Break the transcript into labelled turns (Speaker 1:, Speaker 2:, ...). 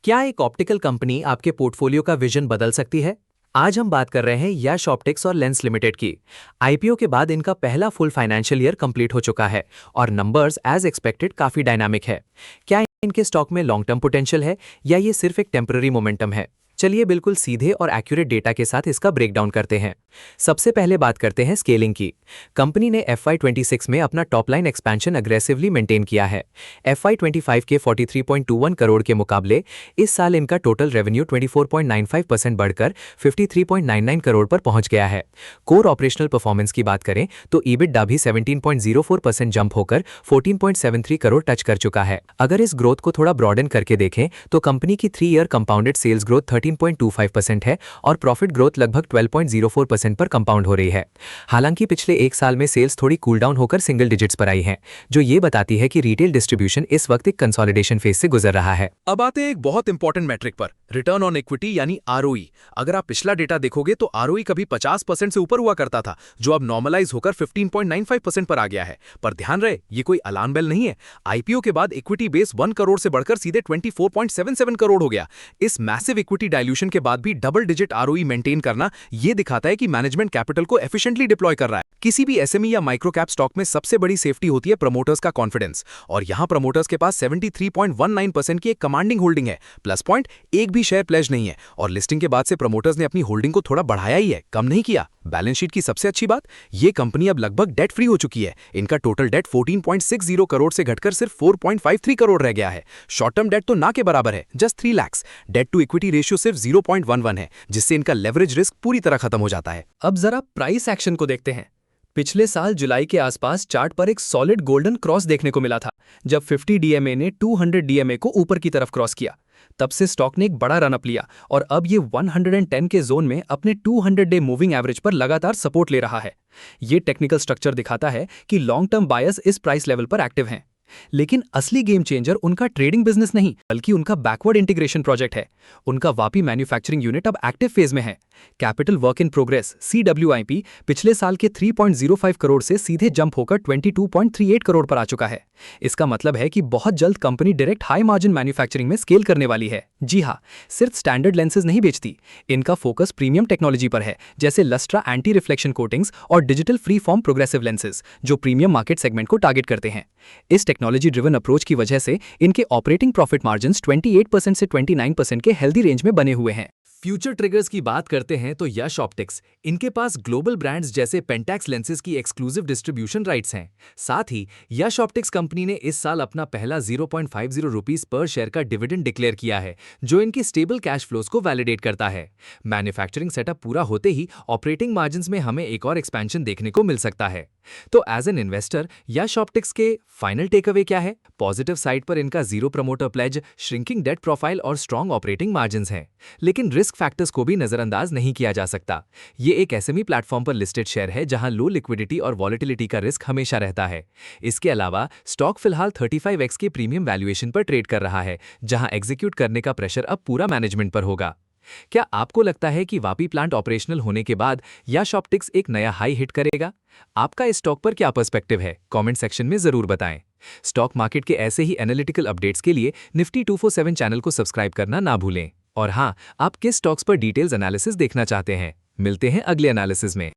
Speaker 1: क्या एक optical company आपके पोर्टफोलियो का विजन बदल सकती है? आज हम बात कर रहे हैं यश ऑप्टिक्स और लेंस लिमिटेड की। आईपीओ के बाद इनका पहला फुल फाइनेंशियल ईयर कंप्लीट हो चुका है और नंबर्स एज एक्सपेक्टेड काफी डायनामिक है। क्या इनके स्टॉक में लॉन्ग टर्म पोटेंशियल है या ये सिर्फ एक टेम्पररी मोमेंटम है? चलिए बिल्कुल सीधे और एक्यूरेट डेटा के साथ इसका ब्रेकडाउन करते हैं। सबसे पहले बात करते हैं स्केलिंग की। कंपनी ने FY26 में अपना top line expansion aggressively maintain किया है। FY25 के 43.21 करोड़ के मुकाबले इस साल इनका टोटल रेवेन्यू 24.95% बढ़कर 53.99 करोड़ पर पहुंच गया है। कोर ऑपरेशनल परफॉर्मेंस की बात करें तो EBITDA भी 17.04% जंप होकर 14.73 करोड़ टच कर चुका है। अगर इस ग्रोथ को थोड़ा ब्रॉडन करके देखें तो कंपनी की 3 ईयर कंपाउंडेड सेल्स ग्रोथ 13.25% है और प्रॉफिट ग्रोथ लगभग 12.04% पर कंपाउंड हो रही है। हालांकि पिछले एक साल में सेल्स थोड़ी कूल डाउन होकर सिंगल डिजिट्स पर आई हैं, जो ये बताती है कि रिटेल डिस्ट्रीब्यूशन इस वक्त एक कंसोलिडेशन फेज से गुजर रहा है।
Speaker 2: अब आते हैं एक बहुत इंपॉर्टेंट मैट्रिक पर, रिटर्न ऑन इक्विटी यानी ROE। अगर आप पिछला डेटा देखोगे तो ROE कभी 50% से ऊपर हुआ करता था, जो अब नॉर्मलाइज होकर 15.95% पर आ गया है। पर ध्यान रहे, ये कोई अलार्म बेल नहीं है। आईपीओ के बाद इक्विटी बेस 1 करोड़ से बढ़कर सीधे 24.77 करोड़ हो गया। इस मैसिव इक्विटी डाइल्यूशन के बाद भी डबल डिजिट ROE मेंटेन करना ये दिखाता है कि मैनेजमेंट कैपिटल को एफिशिएंटली डिप्लॉय कर रहा है। किसी भी एसएमई या माइक्रो कैप स्टॉक में सबसे बड़ी सेफ्टी होती है प्रमोटर्स का कॉन्फिडेंस, और यहां प्रमोटर्स के पास 73.19% की एक कमांडिंग होल्डिंग है। प्लस पॉइंट, एक भी शेयर प्लेज नहीं है और लिस्टिंग के बाद से प्रमोटर्स ने अपनी होल्डिंग को थोड़ा बढ़ाया ही है, कम नहीं किया। बैलेंस शीट की सबसे अच्छी बात, ये कंपनी अब लगभग डेट फ्री हो चुकी है। इनका टोटल डेट 14.60 करोड़ से घटकर सिर्फ 4.53 करोड़ रह गया है। शॉर्ट टर्म डेट तो ना के बराबर है, just 3 lakh. Debt to equity ratio सिर्फ 0.11 है, जिससे इनका लेवरेज रिस्क पूरी तरह खत्म हो जाता है।
Speaker 3: अब जरा प्राइस एक्शन को देखते हैं। पिछले साल जुलाई के आसपास चार्ट पर एक सॉलिड गोल्डन क्रॉस देखने को मिला था, जब 50 DMA ने 200 DMA को ऊपर की तरफ क्रॉस किया। तब से स्टॉक ने एक बड़ा रनअप लिया और अब ये 110 के जोन में अपने 200 डे मूविंग एवरेज पर लगातार सपोर्ट ले रहा है। ये टेक्निकल स्ट्रक्चर दिखाता है कि लॉन्ग टर्म बायर्स इस प्राइस लेवल पर एक्टिव हैं। लेकिन असली गेम चेंजर उनका ट्रेडिंग बिजनेस नहीं, बल्कि उनका बैकवर्ड इंटीग्रेशन प्रोजेक्ट है। उनका वापी मैन्युफैक्चरिंग यूनिट अब एक्टिव फेज में है। Capital work in progress CWIP पिछले साल के 3.05 करोड़ से सीधे जंप होकर 22.38 करोड़ पर आ चुका है। इसका मतलब है कि बहुत जल्द company direct high margin manufacturing में स्केल करने वाली है। जी हाँ, सिर्फ स्टैंडर्ड लेंसेज नहीं बेचती, इनका फोकस प्रीमियम टेक्नोलॉजी पर है, जैसे लस्ट्रा एंटी रिफ्लेक्शन कोटिंग्स और digital free form progressive lenses, जो प्रीमियम मार्केट सेगमेंट को टारगेट करते हैं। इस टेक्नोलॉजी ड्रिवन अप्रोच की वजह से इनके ऑपरेटिंग प्रॉफिट मार्जिन्स 28% से 29% के हेल्दी रेंज में बने हुए हैं।
Speaker 1: फ्यूचर ट्रिगर्स की बात करते हैं तो यश ऑप्टिक्स, इनके पास ग्लोबल ब्रांड्स जैसे पेंटैक्स लेंसेज की एक्सक्लूसिव डिस्ट्रीब्यूशन राइट्स हैं। साथ ही यश ऑप्टिक्स कंपनी ने इस साल अपना पहला 0.50 रुपीस पर शेयर का डिविडेंड डिक्लेयर किया है, जो इनकी स्टेबल कैश फ्लोज को वैलिडेट करता है। मैन्युफैक्चरिंग सेटअप पूरा होते ही ऑपरेटिंग मार्जिन्स में हमें एक और एक्सपेंशन देखने को मिल सकता है। तो as an investor Yash optics के फाइनल टेक अवे क्या है? पॉजिटिव साइड पर इनका zero promoter pledge, shrinking debt profile और स्ट्रॉन्ग ऑपरेटिंग मार्जिन्स हैं। लेकिन रिस्क फैक्टर्स को भी नजरअंदाज नहीं किया जा सकता। ये एक एसएमई प्लेटफॉर्म पर लिस्टेड शेयर है, जहां लो लिक्विडिटी और वॉलेटिलिटी का रिस्क हमेशा रहता है। इसके अलावा स्टॉक फिलहाल 35x के प्रीमियम वैल्यूएशन पर ट्रेड कर रहा है, जहां एग्जीक्यूट करने का प्रेशर अब पूरा मैनेजमेंट पर होगा। क्या आपको लगता है कि वापी प्लांट ऑपरेशनल होने के बाद यश ऑप्टिक्स एक नया हाई हिट करेगा? आपका इस स्टॉक पर क्या पर्सपेक्टिव है? कमेंट सेक्शन में जरूर बताएं। स्टॉक मार्केट के ऐसे ही एनालिटिकल अपडेट्स के लिए निफ्टी 247 चैनल को सब्सक्राइब करना ना भूलें। और हाँ, आप किस स्टॉक्स पर डिटेल्स एनालिसिस देखना चाहते हैं? मिलते हैं अगले एनालिसिस में।